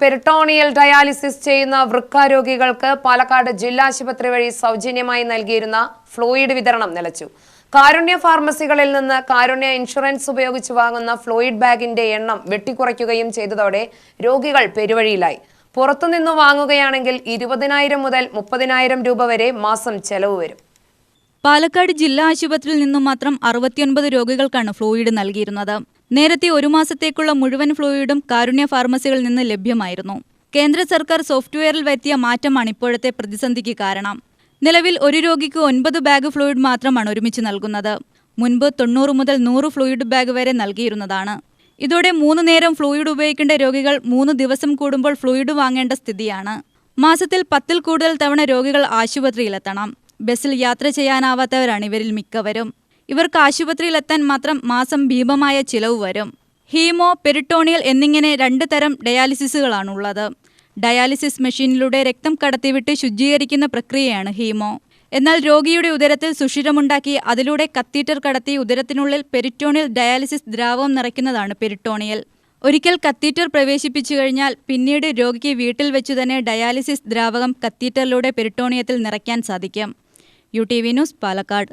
Peritoneal dialysis ചെയ്യുന്ന വൃക്ക രോഗികൾക്ക് പാലക്കാട് ജില്ലാ ആശുപത്രി വഴി സൗജന്യമായി നൽകിയിരുന്ന ഫ്ലൂയിഡ് വിതരണം നിലച്ചു. കാരുണ്യ ഫാർമസികളിൽ നിന്ന് കാരുണ്യ ഇൻഷുറൻസ് ഉപയോഗിച്ച് വാങ്ങുന്ന ഫ്ലൂയിഡ് ബാഗിന്റെ എണ്ണം വെട്ടിക്കുറയ്ക്കുകയും ചെയ്തതോടെ രോഗികൾ പെരുവഴിയിലായി. പുറത്തുനിന്ന് വാങ്ങുകയാണെങ്കിൽ 20,000 മുതൽ 30,000 രൂപ വരെ മാസം ചെലവ് വരും. പാലക്കാട് ജില്ലാ ആശുപത്രിയിൽ നിന്നും മാത്രം 69 രോഗികൾക്കാണ് ഫ്ലൂയിഡ് നൽകിയിരുന്നത്. നേരത്തെ 1 മാസത്തേക്കുള്ള മുഴുവൻ ഫ്ലൂയിഡും കാരുണ്യ ഫാർമസികളിൽ നിന്ന് ലഭ്യമായിരുന്നു. കേന്ദ്ര സർക്കാർ സോഫ്റ്റ്വെയറിൽ വരുത്തിയ മാറ്റമാണ് ഇപ്പോഴത്തെ പ്രതിസന്ധിക്ക് കാരണം. നിലവിൽ ഒരു രോഗിക്ക് 9 ബാഗ് ഫ്ലൂയിഡ് മാത്രമാണ് ഒരുമിച്ച് നൽകുന്നത്. മുൻപ് 90 മുതൽ 100 ഫ്ലൂയിഡ് ബാഗ് വരെ നൽകിയിരുന്നതാണ്. ഇതോടെ 3 നേരം ഫ്ലൂയിഡ് ഉപയോഗിക്കേണ്ട രോഗികൾ 3 ദിവസം കൂടുമ്പോൾ ഫ്ലൂയിഡ് വാങ്ങേണ്ട സ്ഥിതിയാണ്. മാസത്തിൽ 10-ൽ കൂടുതൽ തവണ രോഗികൾ ആശുപത്രിയിലെത്തണം. ബസ്സിൽ യാത്ര ചെയ്യാനാവാത്തവരാണ് ഇവരിൽ മിക്കവരും. ഇവർക്ക് ആശുപത്രിയിലെത്താൻ മാത്രം മാസം ഭീമമായ ചിലവ് വരും. ഹീമോ, പെരിട്ടോണിയൽ എന്നിങ്ങനെ 2 തരം ഡയാലിസിസുകളാണുള്ളത്. ഡയാലിസിസ് മെഷീനിലൂടെ രക്തം കടത്തിവിട്ട് ശുചീകരിക്കുന്ന പ്രക്രിയയാണ് ഹീമോ. എന്നാൽ രോഗിയുടെ ഉദരത്തിൽ സുഷിരമുണ്ടാക്കി അതിലൂടെ കത്തീറ്റർ കടത്തി ഉദരത്തിനുള്ളിൽ പെരിറ്റോണിയൽ ഡയാലിസിസ് ദ്രാവകം നിറയ്ക്കുന്നതാണ് പെരിട്ടോണിയൽ. ഒരിക്കൽ കത്തീറ്റർ പ്രവേശിപ്പിച്ചു കഴിഞ്ഞാൽ പിന്നീട് രോഗിക്ക് വീട്ടിൽ വെച്ചു തന്നെ ഡയാലിസിസ് ദ്രാവകം കത്തീറ്ററിലൂടെ പെരിട്ടോണിയത്തിൽ നിറയ്ക്കാൻ സാധിക്കും. UTV news, Palakkad.